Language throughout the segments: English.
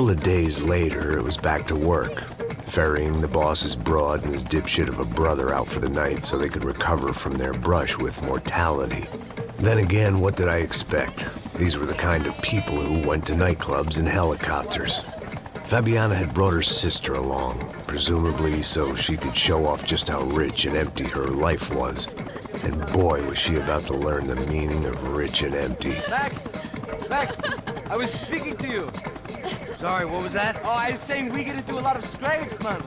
couple of days later, it was back to work, ferrying the boss's broad and his dipshit of a brother out for the night so they could recover from their brush with mortality. Then again, what did I expect? These were the kind of people who went to nightclubs in helicopters. Fabiana had brought her sister along, presumably so she could show off just how rich and empty her life was. And boy, was she about to learn the meaning of rich and empty. Max! Max! I was speaking to you! Sorry, what was that? Oh, I was saying we get to do a lot of scrapes, man.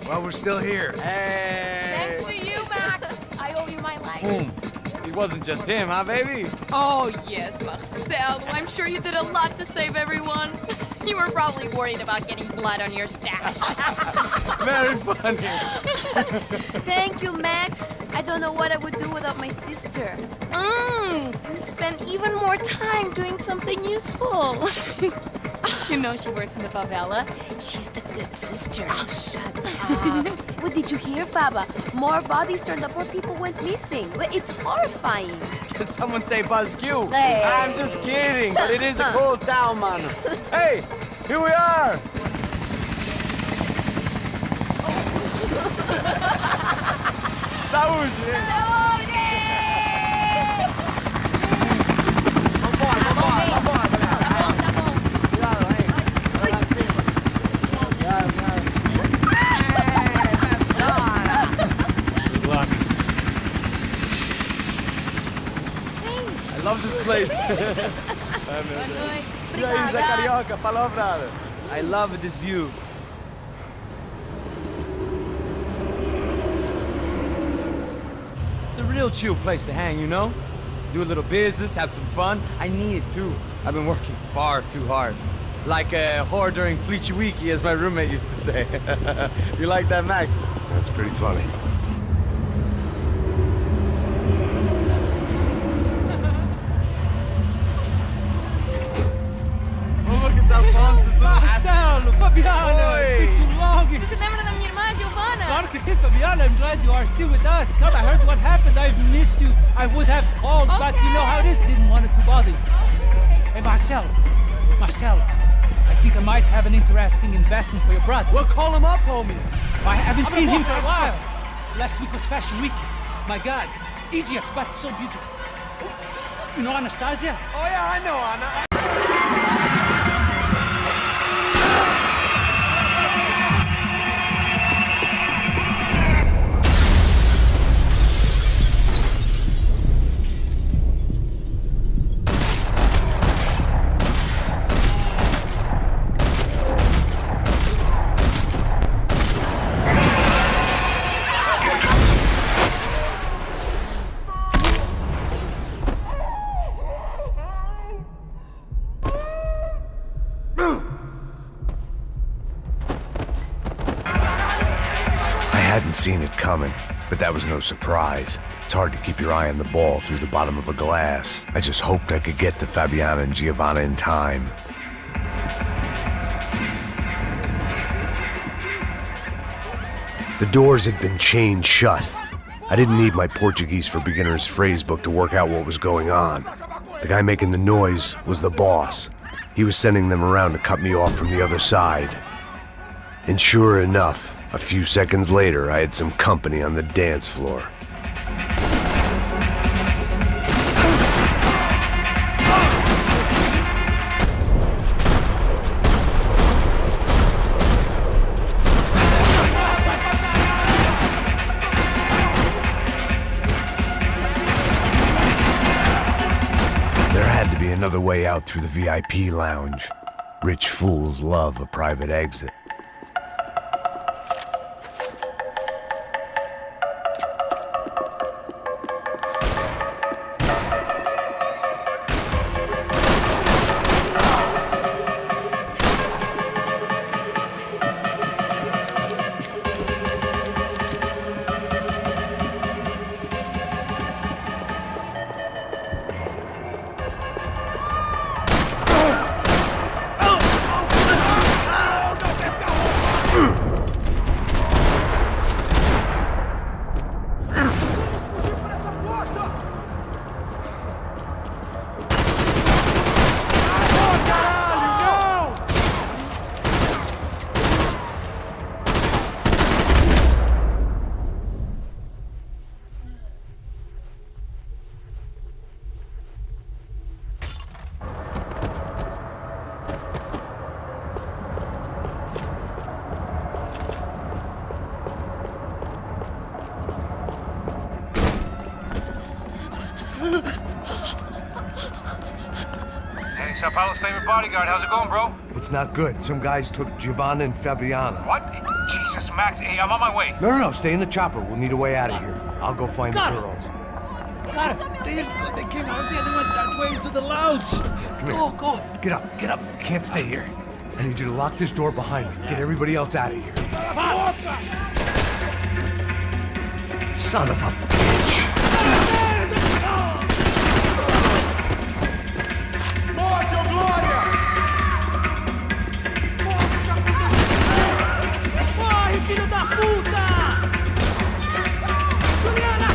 Well, we're still here. Hey! Thanks to you, Max. I owe you my life. Boom. It wasn't just him, huh, baby? Oh, yes, Marcel. I'm sure you did a lot to save everyone. You were probably worried about getting blood on your stash. Very funny. Thank you, Max. I don't know what I would do without my sister. Spend even more time doing something useful. You know she works in the favela. She's the good sister. Oh, shut up. What did you hear, Baba? More bodies turned up where people went missing. It's horrifying. Did someone say Buzz Q? Hey. I'm just kidding, but it is a cool town, man. Hey, here we are. Saúde! I love this place. E aí, Zé Carioca, falou, brother. I love this view. It's a real chill place to hang, you know? Do a little business, have some fun. I need it too. I've been working far too hard. Like a whore during Fleechy Weeky, as my roommate used to say. You like that, Max? That's pretty funny. Marcelo, Fabiana, it's been too long. Você se lembra da minha irmã, Giovanna? Claro que sim, Fabiana. I'm glad you are still with us. Come, I heard what happened. I've missed you. I would have called, but you know how it is. Didn't want it to bother you. Hey, Marcelo, I think I might have an interesting investment for your brother. Well, call him up, homie. I haven't seen him for a while. Last week was Fashion Week. My God, Egypt, but so beautiful. You know Anastasia? Oh yeah, I know Anna. I hadn't seen it coming, but that was no surprise. It's hard to keep your eye on the ball through the bottom of a glass. I just hoped I could get to Fabiana and Giovanna in time. The doors had been chained shut. I didn't need my Portuguese for Beginners phrase book to work out what was going on. The guy making the noise was the boss. He was sending them around to cut me off from the other side. And sure enough, a few seconds later, I had some company on the dance floor. There had to be another way out through the VIP lounge. Rich fools love a private exit. Sao Paulo's favorite bodyguard. How's it going, bro? It's not good. Some guys took Giovanna and Fabiana. What? Jesus, Max. Hey, I'm on my way. No, stay in the chopper. We'll need a way out of here. I'll go find the girls. Got it. They came out there. They went that way to the lounge. Come here. Go. Get up. Can't stay here. I need you to lock this door behind me. Get everybody else out of here. Son of a bitch. Corre, filho da puta! Juliana!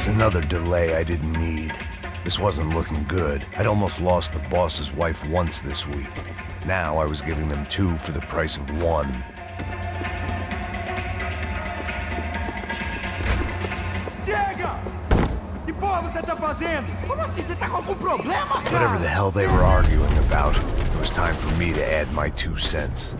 Another delay I didn't need. This wasn't looking good. I'd almost lost the boss's wife once this week. Now I was giving them 2 for the price of 1. Chega! Que porra você tá fazendo? Como assim? Você tá com algum problema, cara? Whatever the hell they were arguing about, it was time for me to add my 2 cents.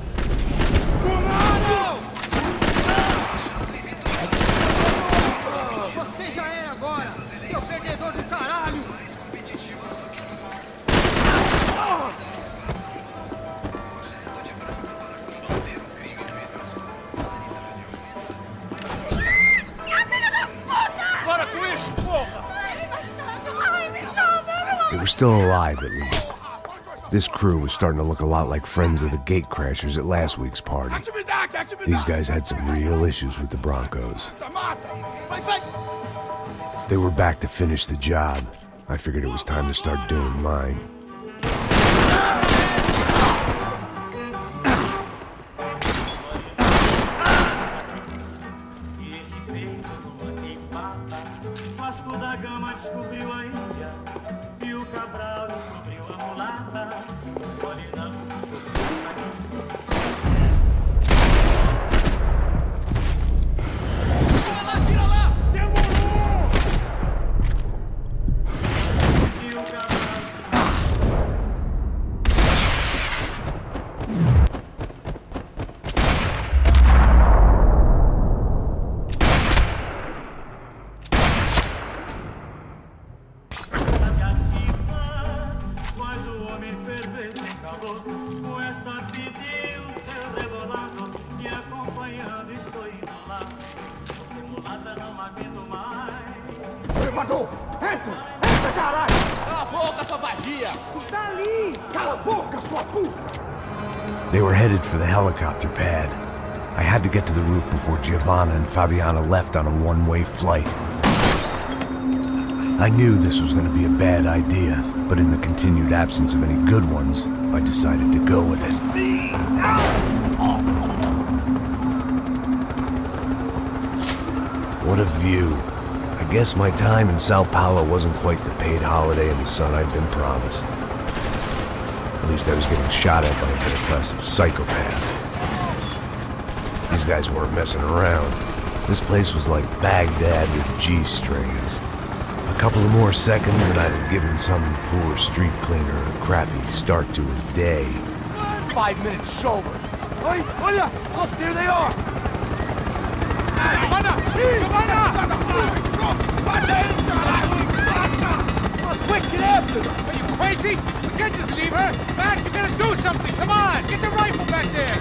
Você já era agora, seu perdedor do caralho! Para com isso, porra! They were still alive, at least. This crew was starting to look a lot like friends of the gatecrashers at last week's party. These guys had some real issues with the Broncos. They were back to finish the job. I figured it was time to start doing mine. They were headed for the helicopter pad. I had to get to the roof before Giovanna and Fabiana left on a one-way flight. I knew this was going to be a bad idea, but in the continued absence of any good ones, I decided to go with it. What a view. I guess my time in Sao Paulo wasn't quite the paid holiday in the sun I'd been promised. At least I was getting shot at by a middle-class psychopath. These guys weren't messing around. This place was like Baghdad with G-strings. A couple of more seconds and I'd have given some poor street cleaner a crappy start to his day. 5 minutes sober. Oi, olha! Look, there they are! Quick, get after them! Are you crazy? We can't just leave her! Max, you gotta do something! Come on! Get the rifle back there!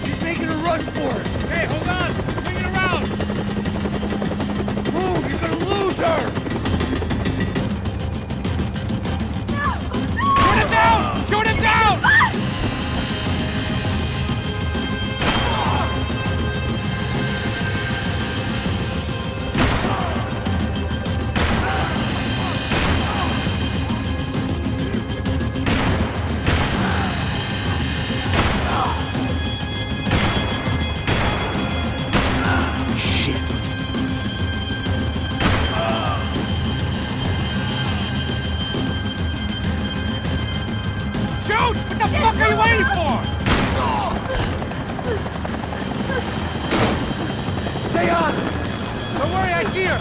She's making a run for it! Hey, hold on! Swing it around! Move! You're gonna lose her! Stay on! Don't worry, I see her!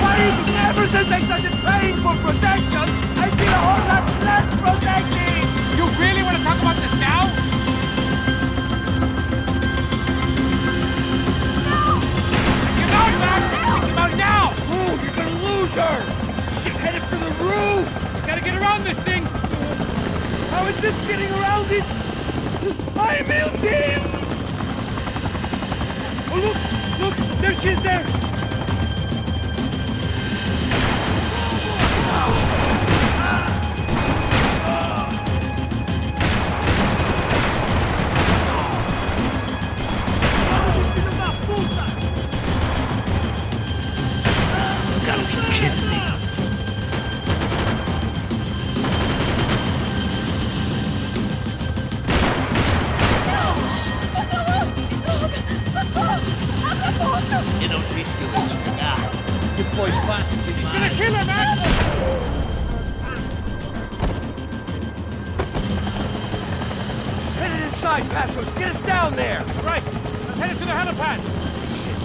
Why is it ever since I started paying for protection, I feel a whole lot less protected? You really want to talk about this now? Get out, Max! Get out now! Move! You're gonna lose her! She's headed for the roof! Gotta get around this thing! How is this getting around it? I'm building! Oh, look! There she is there! He's gonna kill her, Max! She's headed inside, Passos! Get us down there! Right, I'm headed to the helipad! Shit!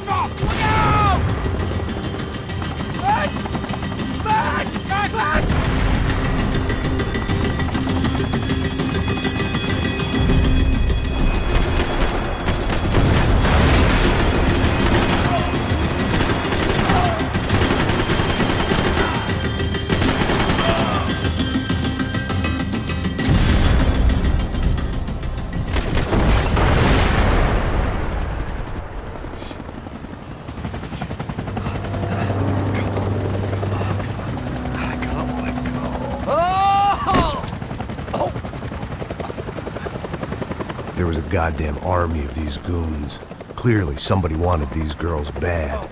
Stop! Look out! Max! Max! Max! Max! There was a goddamn army of these goons. Clearly, somebody wanted these girls bad.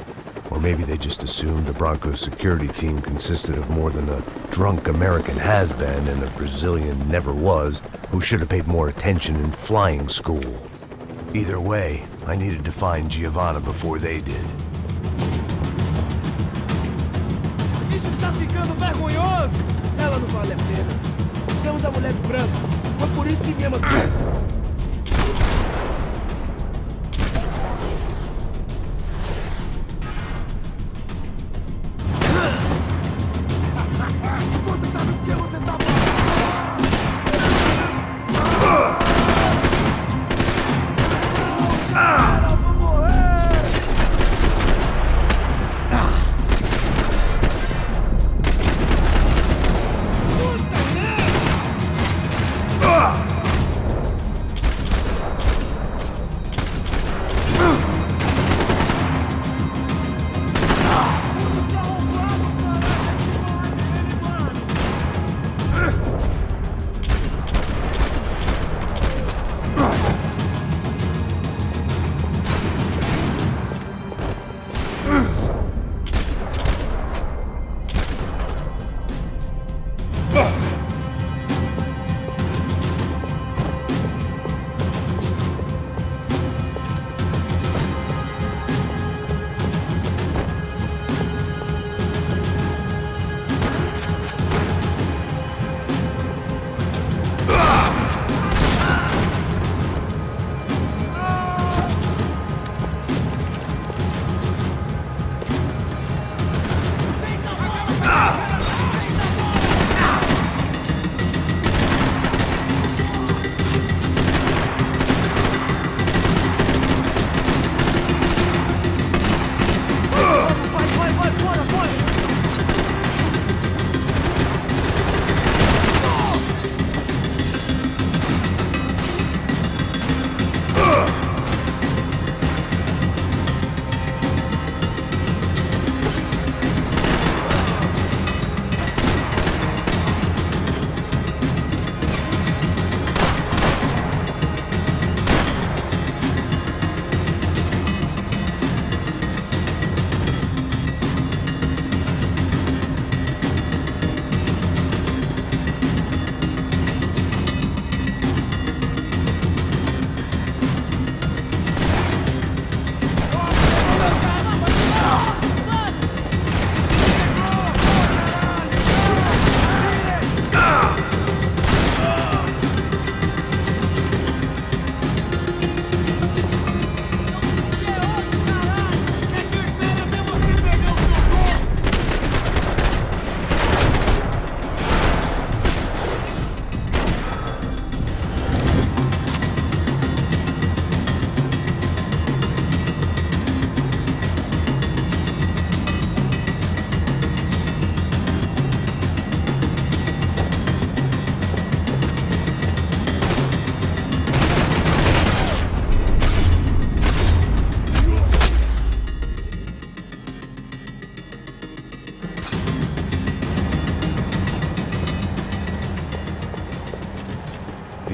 Or maybe they just assumed the Branco security team consisted of more than a drunk American has-been and a Brazilian never was who should have paid more attention in flying school. Either way, I needed to find Giovanna before they did. Isso está ficando vergonhoso! Ela não vale a pena. Temos a mulher do branco. Foi por isso que viemos aqui. Você sabe o que você tá fazendo? Eu vou morrer! Puta merda!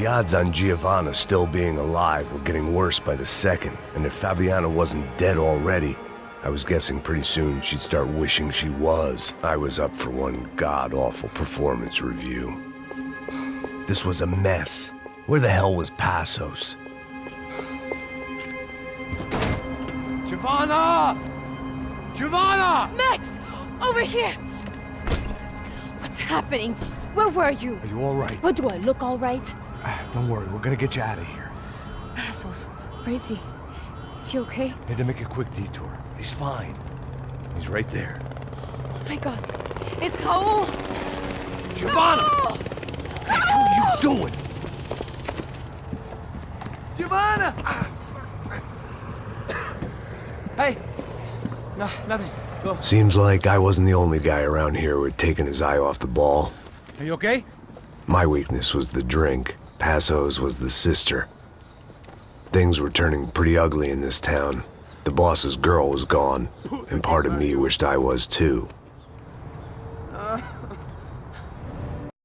The odds on Giovanna still being alive were getting worse by the second, and if Fabiana wasn't dead already, I was guessing pretty soon she'd start wishing she was. I was up for one god-awful performance review. This was a mess. Where the hell was Passos? Giovanna! Giovanna! Max! Over here! What's happening? Where were you? Are you all right? What, do I look all right? Don't worry, we're gonna get you out of here. Passos, where is he? Is he okay? Had to make a quick detour. He's fine. He's right there. Oh my god. It's Raul! Giovanna! Raul! What the hell are you doing? Giovanna! Hey! No, nothing. Go. Seems like I wasn't the only guy around here who had taken his eye off the ball. Are you okay? My weakness was the drink. Passos was the sister. Things were turning pretty ugly in this town. The boss's girl was gone, and part of me wished I was too.